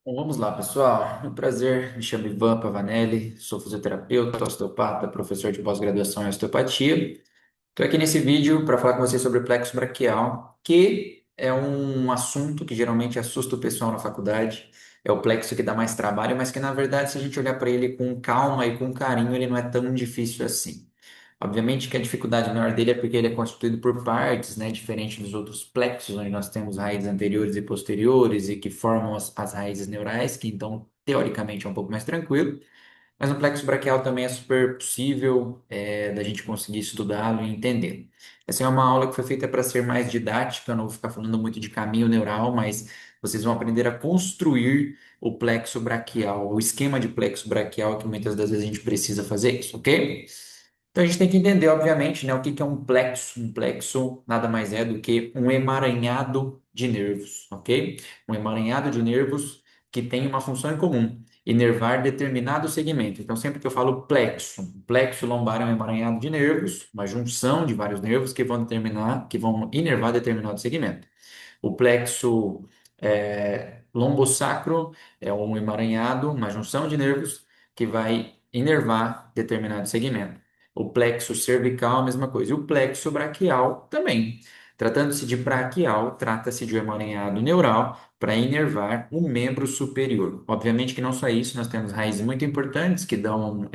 Bom, vamos lá, pessoal. É um prazer. Me chamo Ivan Pavanelli, sou fisioterapeuta, osteopata, professor de pós-graduação em osteopatia. Estou aqui nesse vídeo para falar com vocês sobre o plexo braquial, que é um assunto que geralmente assusta o pessoal na faculdade. É o plexo que dá mais trabalho, mas que na verdade, se a gente olhar para ele com calma e com carinho, ele não é tão difícil assim. Obviamente que a dificuldade maior dele é porque ele é constituído por partes, né, diferente dos outros plexos, onde nós temos raízes anteriores e posteriores e que formam as raízes neurais, que então, teoricamente, é um pouco mais tranquilo. Mas no plexo braquial também é super possível da gente conseguir estudá-lo e entender. Essa é uma aula que foi feita para ser mais didática, eu não vou ficar falando muito de caminho neural, mas vocês vão aprender a construir o plexo braquial, o esquema de plexo braquial, que muitas das vezes a gente precisa fazer isso, ok? Então a gente tem que entender, obviamente, né, o que que é um plexo. Um plexo nada mais é do que um emaranhado de nervos, ok? Um emaranhado de nervos que tem uma função em comum, inervar determinado segmento. Então, sempre que eu falo plexo, plexo lombar é um emaranhado de nervos, uma junção de vários nervos que vão determinar, que vão inervar determinado segmento. O plexo lombosacro é um emaranhado, uma junção de nervos que vai inervar determinado segmento. O plexo cervical, a mesma coisa. E o plexo braquial também. Tratando-se de braquial, trata-se de um emaranhado neural para inervar o membro superior. Obviamente que não só isso, nós temos raízes muito importantes que dão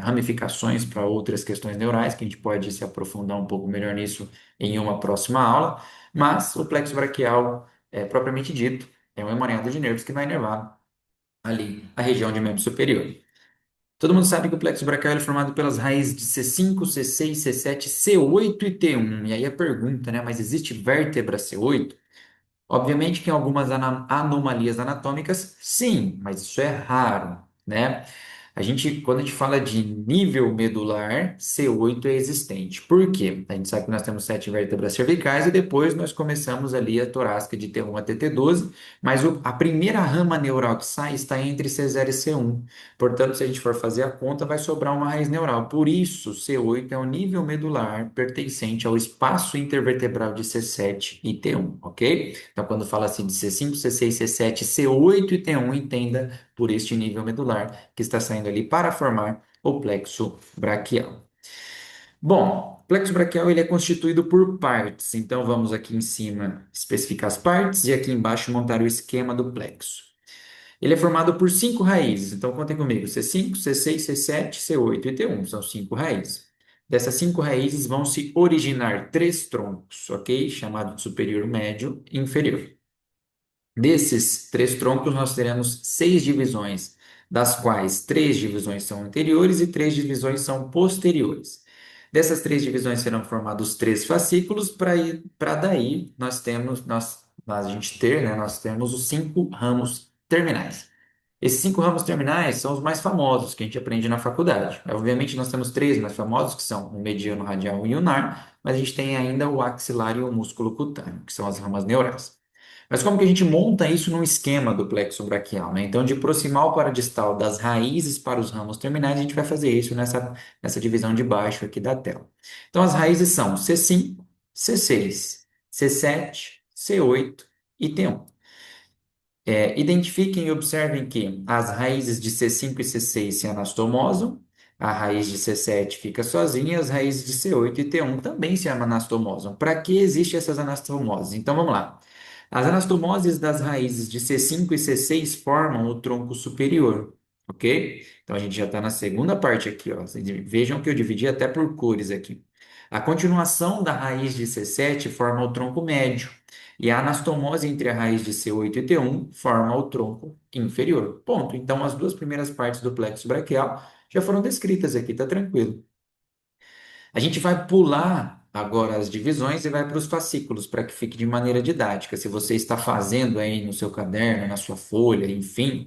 ramificações para outras questões neurais, que a gente pode se aprofundar um pouco melhor nisso em uma próxima aula, mas o plexo braquial, propriamente dito, é um emaranhado de nervos que vai inervar ali a região de membro superior. Todo mundo sabe que o plexo braquial é formado pelas raízes de C5, C6, C7, C8 e T1. E aí a pergunta, né? Mas existe vértebra C8? Obviamente que em algumas anomalias anatômicas, sim, mas isso é raro, né? Quando a gente fala de nível medular, C8 é existente. Por quê? A gente sabe que nós temos sete vértebras cervicais e depois nós começamos ali a torácica de T1 a TT12, mas a primeira rama neural que sai está entre C0 e C1. Portanto, se a gente for fazer a conta, vai sobrar uma raiz neural. Por isso, C8 é o nível medular pertencente ao espaço intervertebral de C7 e T1, ok? Então, quando fala assim de C5, C6, C7, C8 e T1, entenda por este nível medular que está saindo ali para formar o plexo braquial. Bom, o plexo braquial ele é constituído por partes, então vamos aqui em cima especificar as partes e aqui embaixo montar o esquema do plexo. Ele é formado por cinco raízes, então contem comigo: C5, C6, C7, C8 e T1, são cinco raízes. Dessas cinco raízes vão se originar três troncos, ok? Chamado de superior, médio e inferior. Desses três troncos, nós teremos seis divisões, das quais três divisões são anteriores e três divisões são posteriores. Dessas três divisões serão formados três fascículos, para daí a gente ter, né, nós temos os cinco ramos terminais. Esses cinco ramos terminais são os mais famosos que a gente aprende na faculdade. Obviamente, nós temos três mais famosos, que são o mediano, radial e ulnar, mas a gente tem ainda o axilar e o músculo cutâneo, que são as ramas neurais. Mas como que a gente monta isso num esquema do plexo braquial, né? Então, de proximal para distal, das raízes para os ramos terminais, a gente vai fazer isso nessa divisão de baixo aqui da tela. Então, as raízes são C5, C6, C7, C8 e T1. Identifiquem e observem que as raízes de C5 e C6 se anastomosam, a raiz de C7 fica sozinha, e as raízes de C8 e T1 também se anastomosam. Para que existem essas anastomoses? Então vamos lá. As anastomoses das raízes de C5 e C6 formam o tronco superior, ok? Então a gente já está na segunda parte aqui, ó. Vocês vejam que eu dividi até por cores aqui. A continuação da raiz de C7 forma o tronco médio. E a anastomose entre a raiz de C8 e T1 forma o tronco inferior. Ponto. Então, as duas primeiras partes do plexo braquial já foram descritas aqui, tá tranquilo. A gente vai pular agora as divisões e vai para os fascículos, para que fique de maneira didática. Se você está fazendo aí no seu caderno, na sua folha, enfim,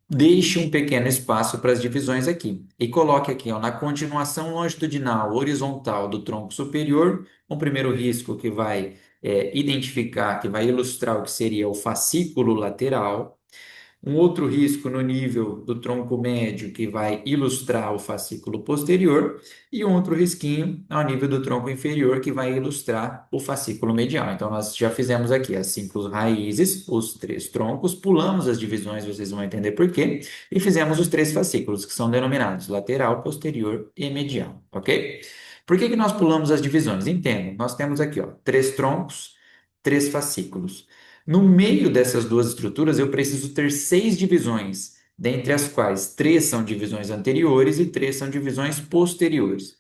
deixe um pequeno espaço para as divisões aqui. E coloque aqui, ó, na continuação longitudinal horizontal do tronco superior, um primeiro risco que vai identificar, que vai ilustrar o que seria o fascículo lateral. Um outro risco no nível do tronco médio, que vai ilustrar o fascículo posterior, e um outro risquinho ao nível do tronco inferior, que vai ilustrar o fascículo medial. Então, nós já fizemos aqui as 5 raízes, os 3 troncos, pulamos as divisões, vocês vão entender por quê, e fizemos os 3 fascículos, que são denominados lateral, posterior e medial, ok? Por que que nós pulamos as divisões? Entendam, nós temos aqui, ó, 3 troncos, 3 fascículos. No meio dessas duas estruturas, eu preciso ter 6 divisões, dentre as quais 3 são divisões anteriores e 3 são divisões posteriores.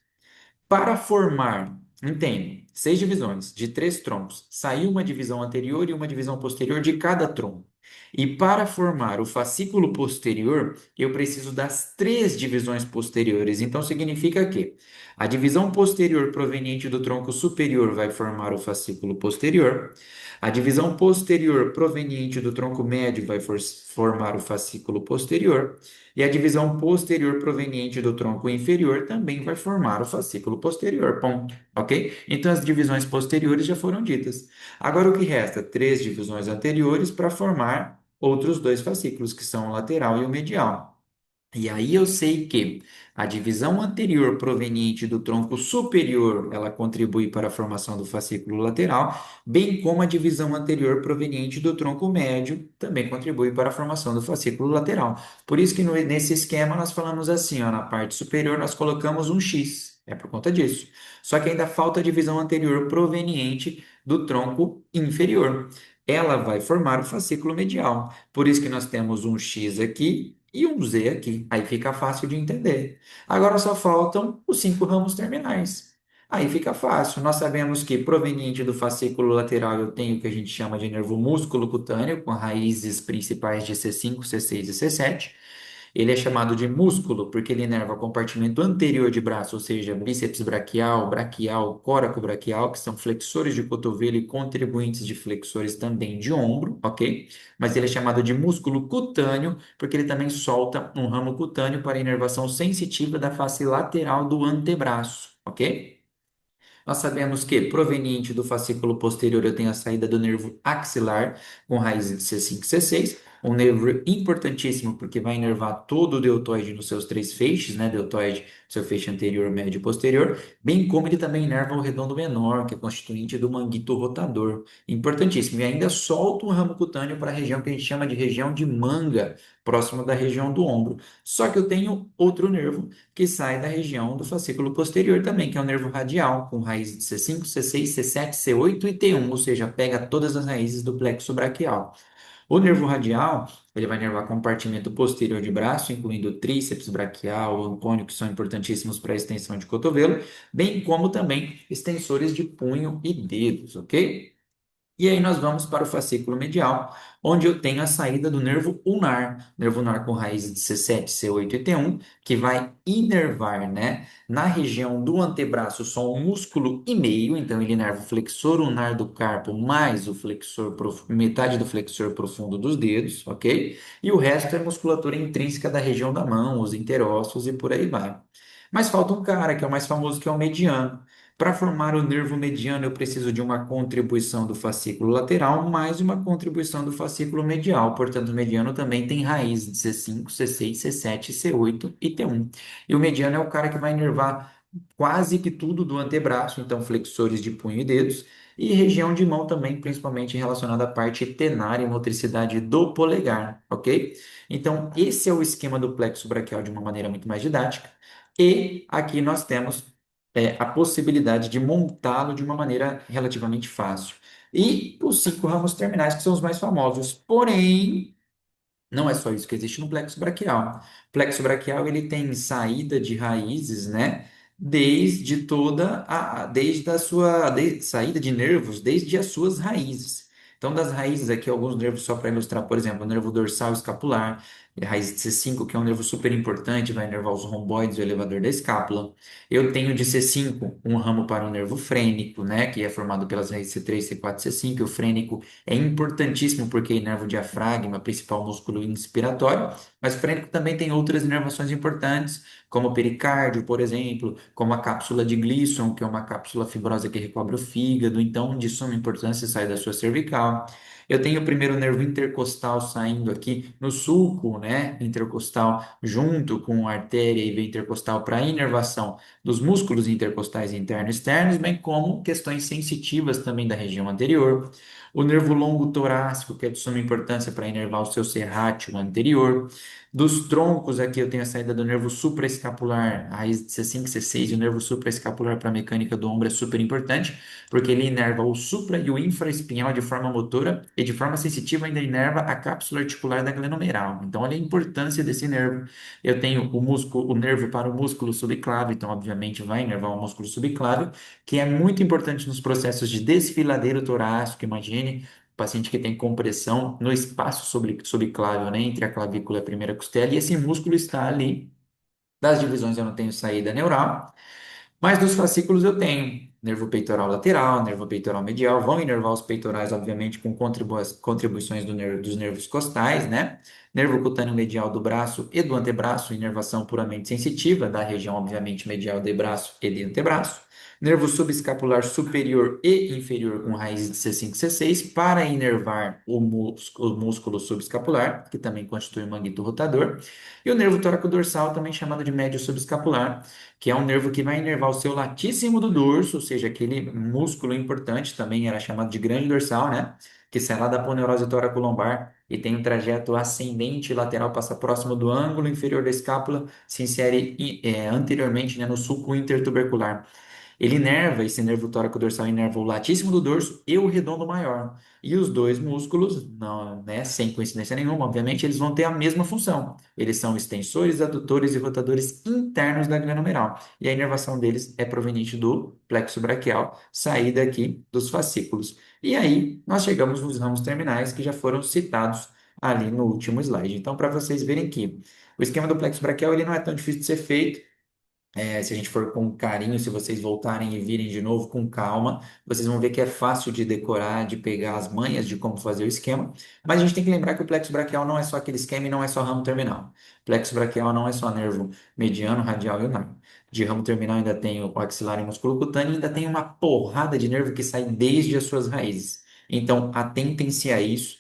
Para formar, entende, 6 divisões de 3 troncos, saiu uma divisão anterior e uma divisão posterior de cada tronco. E para formar o fascículo posterior, eu preciso das 3 divisões posteriores. Então, significa que a divisão posterior proveniente do tronco superior vai formar o fascículo posterior. A divisão posterior proveniente do tronco médio vai formar o fascículo posterior. E a divisão posterior proveniente do tronco inferior também vai formar o fascículo posterior, ponto, ok? Então as divisões posteriores já foram ditas. Agora o que resta? 3 divisões anteriores para formar outros 2 fascículos, que são o lateral e o medial. E aí eu sei que a divisão anterior proveniente do tronco superior, ela contribui para a formação do fascículo lateral, bem como a divisão anterior proveniente do tronco médio também contribui para a formação do fascículo lateral. Por isso que nesse esquema nós falamos assim, ó, na parte superior nós colocamos um X, é por conta disso. Só que ainda falta a divisão anterior proveniente do tronco inferior. Ela vai formar o fascículo medial. Por isso que nós temos um X aqui e um Z aqui. Aí fica fácil de entender. Agora só faltam os 5 ramos terminais. Aí fica fácil. Nós sabemos que proveniente do fascículo lateral eu tenho o que a gente chama de nervo músculo cutâneo, com raízes principais de C5, C6 e C7. Ele é chamado de músculo porque ele inerva o compartimento anterior de braço, ou seja, bíceps braquial, braquial, coracobraquial, que são flexores de cotovelo e contribuintes de flexores também de ombro, ok? Mas ele é chamado de músculo cutâneo porque ele também solta um ramo cutâneo para inervação sensitiva da face lateral do antebraço, ok? Nós sabemos que, proveniente do fascículo posterior, eu tenho a saída do nervo axilar, com raiz de C5 e C6, um nervo importantíssimo porque vai inervar todo o deltoide nos seus 3 feixes, né? Deltoide, seu feixe anterior, médio e posterior, bem como ele também inerva o redondo menor, que é constituinte do manguito rotador. Importantíssimo. E ainda solta um ramo cutâneo para a região que a gente chama de região de manga, próximo da região do ombro. Só que eu tenho outro nervo que sai da região do fascículo posterior também, que é o nervo radial, com raiz de C5, C6, C7, C8 e T1, ou seja, pega todas as raízes do plexo braquial. O nervo radial, ele vai inervar compartimento posterior de braço, incluindo o tríceps braquial, o antônio, que são importantíssimos para a extensão de cotovelo, bem como também extensores de punho e dedos, ok? E aí nós vamos para o fascículo medial, onde eu tenho a saída do nervo ulnar com raiz de C7, C8 e T1, que vai inervar, né, na região do antebraço só um músculo e meio, então ele inerva o flexor ulnar do carpo mais o flexor metade do flexor profundo dos dedos, ok? E o resto é musculatura intrínseca da região da mão, os interossos e por aí vai. Mas falta um cara que é o mais famoso, que é o mediano. Para formar o nervo mediano, eu preciso de uma contribuição do fascículo lateral mais uma contribuição do fascículo medial. Portanto, o mediano também tem raiz de C5, C6, C7, C8 e T1. E o mediano é o cara que vai inervar quase que tudo do antebraço, então flexores de punho e dedos, e região de mão também, principalmente relacionada à parte tenar e motricidade do polegar, ok? Então, esse é o esquema do plexo braquial de uma maneira muito mais didática. E aqui nós temos a possibilidade de montá-lo de uma maneira relativamente fácil. E os 5 ramos terminais, que são os mais famosos. Porém, não é só isso que existe no plexo braquial. O plexo braquial ele tem saída de raízes, né? Desde a sua saída de nervos, desde as suas raízes. Então, das raízes aqui, alguns nervos só para ilustrar, por exemplo, o nervo dorsal escapular, a raiz de C5, que é um nervo super importante, vai inervar os romboides e o elevador da escápula. Eu tenho de C5 um ramo para o nervo frênico, né? Que é formado pelas raízes C3, C4, C5. O frênico é importantíssimo porque inerva o diafragma, principal músculo inspiratório, mas o frênico também tem outras inervações importantes, como o pericárdio, por exemplo, como a cápsula de Gleason, que é uma cápsula fibrosa que recobre o fígado, então de suma importância sai da sua cervical. Eu tenho o primeiro nervo intercostal saindo aqui no sulco, né, intercostal, junto com a artéria e veia intercostal para inervação dos músculos intercostais internos e externos, bem como questões sensitivas também da região anterior. O nervo longo torácico, que é de suma importância para inervar o seu serrátil anterior. Dos troncos aqui eu tenho a saída do nervo supraescapular, a raiz de C5, C6, e o nervo supraescapular para a mecânica do ombro é super importante, porque ele inerva o supra e o infraespinhal de forma motora e de forma sensitiva ainda inerva a cápsula articular da glenomeral. Então, olha a importância desse nervo. Eu tenho o músculo, o nervo para o músculo subclávio, então, obviamente, vai inervar o músculo subclávio, que é muito importante nos processos de desfiladeiro torácico. Imagine o paciente que tem compressão no espaço subclávio, né, entre a clavícula e a primeira costela, e esse músculo está ali. Das divisões eu não tenho saída neural, mas dos fascículos eu tenho nervo peitoral lateral, nervo peitoral medial, vão inervar os peitorais, obviamente, com contribuições dos nervos costais, né? Nervo cutâneo medial do braço e do antebraço, inervação puramente sensitiva da região, obviamente, medial de braço e de antebraço. Nervo subescapular superior e inferior com raízes de C5 e C6 para inervar o músculo subescapular, que também constitui o manguito rotador. E o nervo tóraco-dorsal, também chamado de médio subescapular, que é um nervo que vai inervar o seu latíssimo do dorso, ou seja, aquele músculo importante, também era chamado de grande dorsal, né? Que sai lá da aponeurose tóraco-lombar e tem um trajeto ascendente e lateral, passa próximo do ângulo inferior da escápula, se insere anteriormente, né, no sulco intertubercular. Ele inerva, esse nervo tóraco-dorsal inerva o latíssimo do dorso e o redondo maior. E os dois músculos, não, né, sem coincidência nenhuma, obviamente, eles vão ter a mesma função. Eles são extensores, adutores e rotadores internos da glenomeral. E a inervação deles é proveniente do plexo braquial, saída aqui dos fascículos. E aí, nós chegamos nos ramos terminais que já foram citados ali no último slide. Então, para vocês verem que o esquema do plexo braquial ele não é tão difícil de ser feito. Se a gente for com carinho, se vocês voltarem e virem de novo com calma, vocês vão ver que é fácil de decorar, de pegar as manhas de como fazer o esquema. Mas a gente tem que lembrar que o plexo braquial não é só aquele esquema e não é só ramo terminal. Plexo braquial não é só nervo mediano, radial e ulnar. De ramo terminal ainda tem o axilar e músculo cutâneo, e ainda tem uma porrada de nervo que sai desde as suas raízes. Então, atentem-se a isso.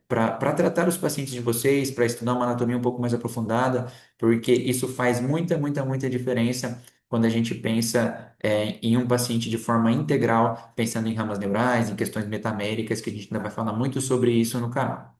Para tratar os pacientes de vocês, para estudar uma anatomia um pouco mais aprofundada, porque isso faz muita, muita, muita diferença quando a gente pensa em um paciente de forma integral, pensando em ramas neurais, em questões metaméricas, que a gente ainda vai falar muito sobre isso no canal.